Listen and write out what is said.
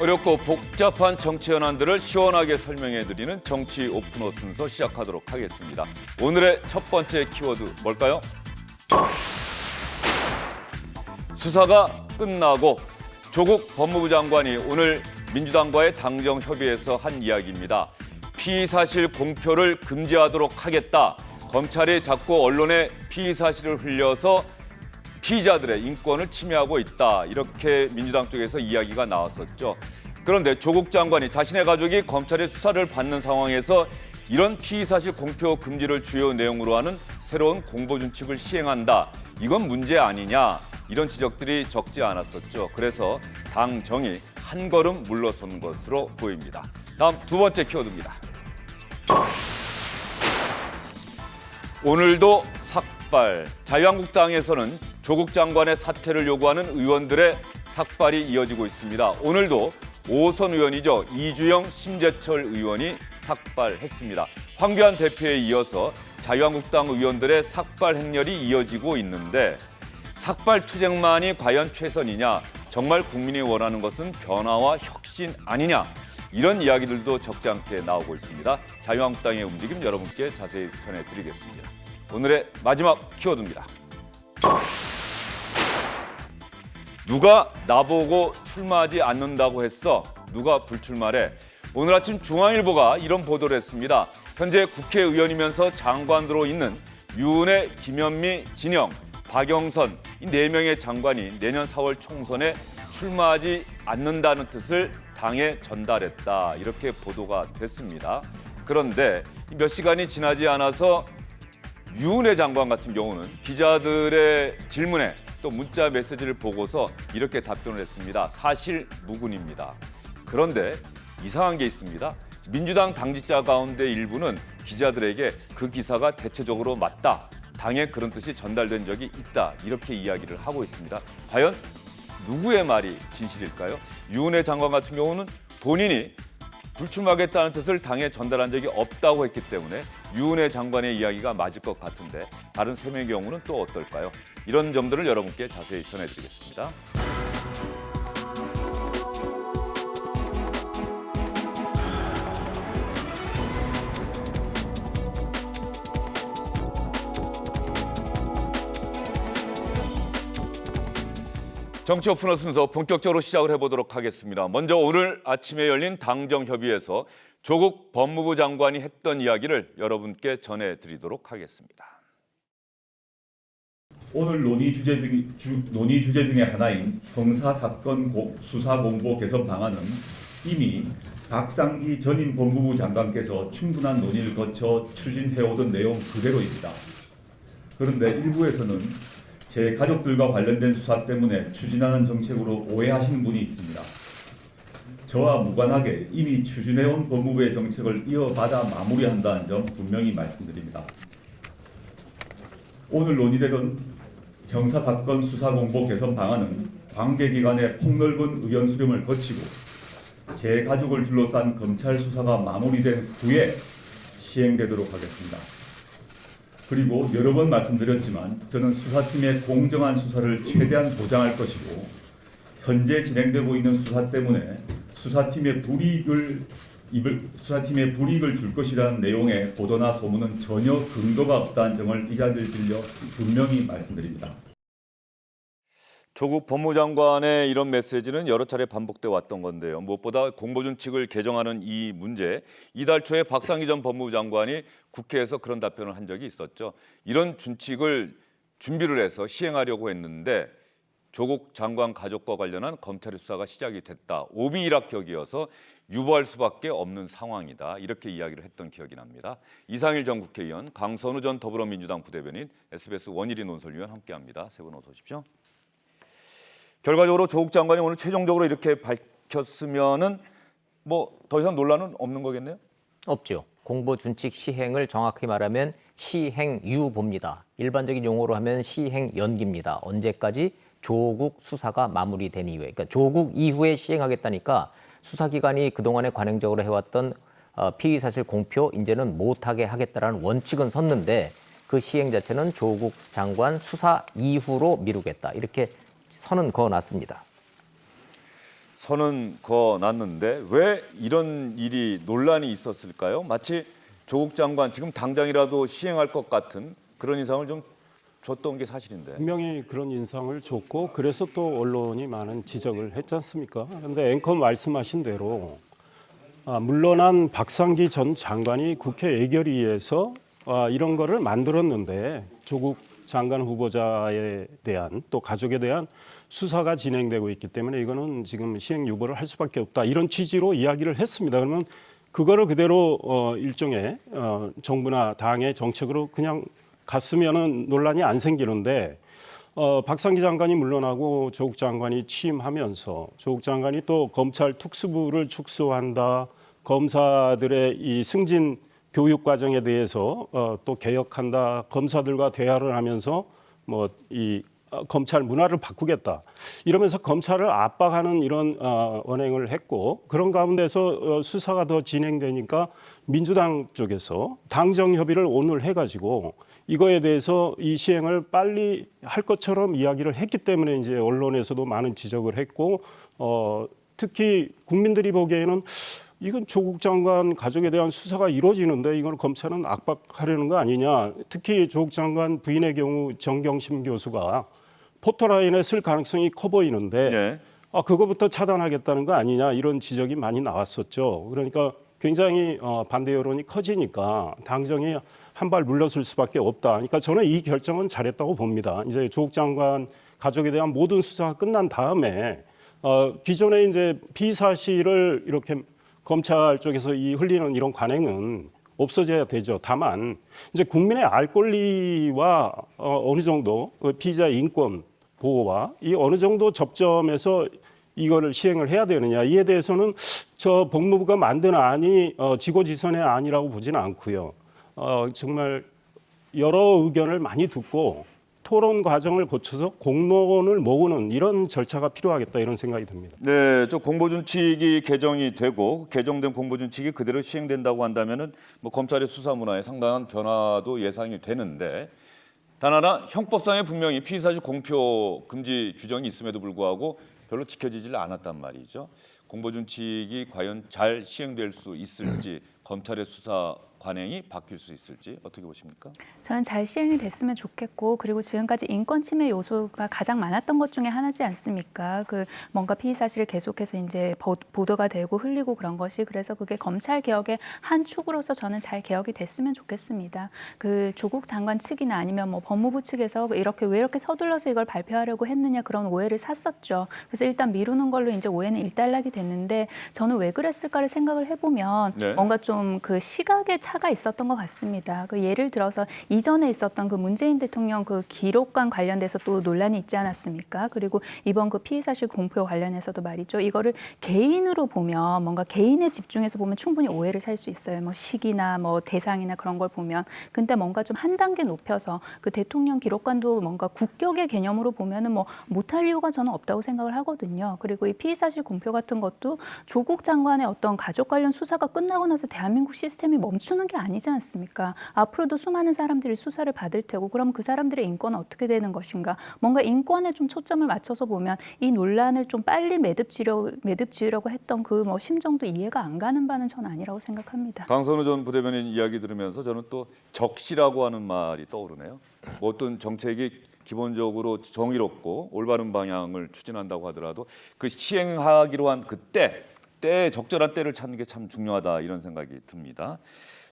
어렵고 복잡한 정치 현안들을 시원하게 설명해드리는 정치 오픈어 순서 시작하도록 하겠습니다. 오늘의 첫 번째 키워드 뭘까요? 수사가 끝나고 조국 법무부 장관이 오늘 민주당과의 당정 협의에서 한 이야기입니다. 피의 사실 공표를 금지하도록 하겠다. 검찰이 자꾸 언론에 피의 사실을 흘려서 피의자들의 인권을 침해하고 있다. 이렇게 민주당 쪽에서 이야기가 나왔었죠. 그런데 조국 장관이 자신의 가족이 검찰의 수사를 받는 상황에서 이런 피의 사실 공표 금지를 주요 내용으로 하는 새로운 공보준칙을 시행한다. 이건 문제 아니냐. 이런 지적들이 적지 않았었죠. 그래서 당정이 한 걸음 물러선 것으로 보입니다. 다음 두 번째 키워드입니다. 오늘도 삭발. 자유한국당에서는 조국 장관의 사퇴를 요구하는 의원들의 삭발이 이어지고 있습니다. 오늘도 5선 의원이죠. 이주영, 심재철 의원이 삭발했습니다. 황교안 대표에 이어서 자유한국당 의원들의 삭발 행렬이 이어지고 있는데 삭발 투쟁만이 과연 최선이냐? 정말 국민이 원하는 것은 변화와 혁신 아니냐? 이런 이야기들도 적지 않게 나오고 있습니다. 자유한국당의 움직임 여러분께 자세히 전해드리겠습니다. 오늘의 마지막 키워드입니다. 누가 나보고 출마하지 않는다고 했어? 누가 불출마래? 오늘 아침 중앙일보가 이런 보도를 했습니다. 현재 국회의원이면서 장관으로 있는 유은혜, 김현미, 진영, 박영선 이 4명의 장관이 내년 4월 총선에 출마하지 않는다는 뜻을 당에 전달했다. 이렇게 보도가 됐습니다. 그런데 몇 시간이 지나지 않아서 유은혜 장관 같은 경우는 기자들의 질문에 또 문자 메시지를 보고서 이렇게 답변을 했습니다. 사실 무근입니다. 그런데 이상한 게 있습니다. 민주당 당직자 가운데 일부는 기자들에게 그 기사가 대체적으로 맞다. 당에 그런 뜻이 전달된 적이 있다. 이렇게 이야기를 하고 있습니다. 과연 누구의 말이 진실일까요? 유은혜 장관 같은 경우는 본인이 불출마하겠다는 뜻을 당에 전달한 적이 없다고 했기 때문에 유은혜 장관의 이야기가 맞을 것 같은데 다른 3명의 경우는 또 어떨까요? 이런 점들을 여러분께 자세히 전해드리겠습니다. 정치 오픈어 순서 본격적으로 시작을 해보도록 하겠습니다. 먼저 오늘 아침에 열린 당정협의에서 조국 법무부 장관이 했던 이야기를 여러분께 전해드리도록 하겠습니다. 오늘 논의 주제 중에 하나인 형사사건 수사공보 개선 방안은 이미 박상기 전임 법무부 장관께서 충분한 논의를 거쳐 추진해오던 내용 그대로입니다. 그런데 일부에서는 제 가족들과 관련된 수사 때문에 추진하는 정책으로 오해하시는 분이 있습니다. 저와 무관하게 이미 추진해온 법무부의 정책을 이어받아 마무리한다는 점 분명히 말씀드립니다. 오늘 논의되는 형사사건 수사공보 개선 방안은 관계기관의 폭넓은 의견 수렴을 거치고 제 가족을 둘러싼 검찰 수사가 마무리된 후에 시행되도록 하겠습니다. 그리고 여러 번 말씀드렸지만 저는 수사팀의 공정한 수사를 최대한 보장할 것이고 현재 진행되고 있는 수사 때문에 수사팀의 불이익을 줄 것이라는 내용의 보도나 소문은 전혀 근거가 없다는 점을 이 자리를 빌려 분명히 말씀드립니다. 조국 법무장관의 이런 메시지는 여러 차례 반복돼 왔던 건데요. 무엇보다 공보준칙을 개정하는 이 문제, 이달 초에 박상기 전 법무부 장관이 국회에서 그런 답변을 한 적이 있었죠. 이런 준칙을 준비를 해서 시행하려고 했는데 조국 장관 가족과 관련한 검찰의 수사가 시작이 됐다. 오비일학격이어서 유보할 수밖에 없는 상황이다. 이렇게 이야기를 했던 기억이 납니다. 이상일 전 국회의원, 강선우 전 더불어민주당 부대변인, SBS 원일이 논설위원 함께합니다. 세 분 어서 오십시오. 결과적으로 조국 장관이 오늘 최종적으로 이렇게 밝혔으면은 뭐 더 이상 논란은 없는 거겠네요? 없죠. 공보준칙 시행을 정확히 말하면 시행유보입니다. 일반적인 용어로 하면 시행연기입니다. 언제까지? 조국 수사가 마무리된 이후에. 그러니까 조국 이후에 시행하겠다니까 수사기관이 그동안에 관행적으로 해왔던 피의사실 공표 이제는 못하게 하겠다라는 원칙은 섰는데 그 시행 자체는 조국 장관 수사 이후로 미루겠다. 이렇게 선은 그어놨습니다. 선은 그어놨는데 왜 이런 일이 논란이 있었을까요? 마치 조국 장관 지금 당장이라도 시행할 것 같은 그런 인상을 좀 줬던 게 사실인데. 분명히 그런 인상을 줬고 그래서 또 언론이 많은 지적을 했지 않습니까? 그런데 앵커 말씀하신 대로 물러난 박상기 전 장관이 국회 예결위에서 이런 거를 만들었는데 조국 장관 후보자에 대한 또 가족에 대한 수사가 진행되고 있기 때문에 이거는 지금 시행 유보를 할 수밖에 없다 이런 취지로 이야기를 했습니다. 그러면 그거를 그대로 일종의 정부나 당의 정책으로 그냥 갔으면은 논란이 안 생기는데 박상기 장관이 물러나고 조국 장관이 취임하면서 조국 장관이 또 검찰 특수부를 축소한다, 검사들의 이 승진 교육 과정에 대해서 또 개혁한다, 검사들과 대화를 하면서 뭐 이 검찰 문화를 바꾸겠다 이러면서 검찰을 압박하는 이런 언행을 했고 그런 가운데서 수사가 더 진행되니까 민주당 쪽에서 당정 협의를 오늘 해가지고 이거에 대해서 이 시행을 빨리 할 것처럼 이야기를 했기 때문에 이제 언론에서도 많은 지적을 했고 특히 국민들이 보기에는 이건 조국 장관 가족에 대한 수사가 이루어지는데 이걸 검찰은 압박하려는 거 아니냐. 특히 조국 장관 부인의 경우 정경심 교수가 포토라인에 쓸 가능성이 커 보이는데 네. 그거부터 차단하겠다는 거 아니냐 이런 지적이 많이 나왔었죠. 그러니까 굉장히 반대 여론이 커지니까 당정이 한 발 물러설 수밖에 없다. 그러니까 저는 이 결정은 잘했다고 봅니다. 이제 조국 장관 가족에 대한 모든 수사가 끝난 다음에 기존에 이제 피의 사실을 이렇게 검찰 쪽에서 이 흘리는 이런 관행은 없어져야 되죠. 다만 이제 국민의 알 권리와 어느 정도 피의자 인권 보호와 이 어느 정도 접점에서 이거를 시행을 해야 되느냐 이에 대해서는 저 법무부가 만든 안이 지고지선의 안이라고 보지는 않고요. 정말 여러 의견을 많이 듣고 토론 과정을 거쳐서 공론을 모으는 이런 절차가 필요하겠다 이런 생각이 듭니다. 네, 저 공보준칙이 개정이 되고 개정된 공보준칙이 그대로 시행된다고 한다면은 뭐 검찰의 수사 문화에 상당한 변화도 예상이 되는데 단 하나 형법상에 분명히 피의사실 공표 금지 규정이 있음에도 불구하고 별로 지켜지질 않았단 말이죠. 공보준칙이 과연 잘 시행될 수 있을지 검찰의 수사 관행이 바뀔 수 있을지 어떻게 보십니까? 저는 잘 시행이 됐으면 좋겠고 그리고 지금까지 인권 침해 요소가 가장 많았던 것 중에 하나지 않습니까? 그 뭔가 피의 사실을 계속해서 이제 보도가 되고 흘리고 그런 것이 그래서 그게 검찰 개혁의 한 축으로서 저는 잘 개혁이 됐으면 좋겠습니다. 그 조국 장관 측이나 아니면 뭐 법무부 측에서 이렇게 왜 이렇게 서둘러서 이걸 발표하려고 했느냐 그런 오해를 샀었죠. 그래서 일단 미루는 걸로 이제 오해는 일단락이 됐는데 저는 왜 그랬을까를 생각을 해보면 네. 뭔가 좀 그 시각의 차가 있었던 것 같습니다. 그 예를 들어서 이전에 있었던 그 문재인 대통령 그 기록관 관련돼서 또 논란이 있지 않았습니까? 그리고 이번 그 피의사실 공표 관련해서도 말이죠. 이거를 개인으로 보면 뭔가 개인에 집중해서 보면 충분히 오해를 살 수 있어요. 뭐 시기나 뭐 대상이나 그런 걸 보면. 근데 뭔가 좀 한 단계 높여서 그 대통령 기록관도 뭔가 국격의 개념으로 보면은 뭐 못할 이유가 저는 없다고 생각을 하거든요. 그리고 이 피의사실 공표 같은 것도 조국 장관의 어떤 가족 관련 수사가 끝나고 나서 대한민국 시스템이 멈추는 게 아니지 않습니까? 앞으로도 수많은 사람들이 수사를 받을 테고 그럼 그 사람들의 인권은 어떻게 되는 것인가? 뭔가 인권에 좀 초점을 맞춰서 보면 이 논란을 좀 빨리 매듭지으려고 했던 그 뭐 심정도 이해가 안 가는 바는 전 아니라고 생각합니다. 강선우 전 부대변인 이야기 들으면서 저는 또 적시라고 하는 말이 떠오르네요. 뭐 어떤 정책이 기본적으로 정의롭고 올바른 방향을 추진한다고 하더라도 그 시행하기로 한 그때 적절한 때를 찾는 게 참 중요하다 이런 생각이 듭니다.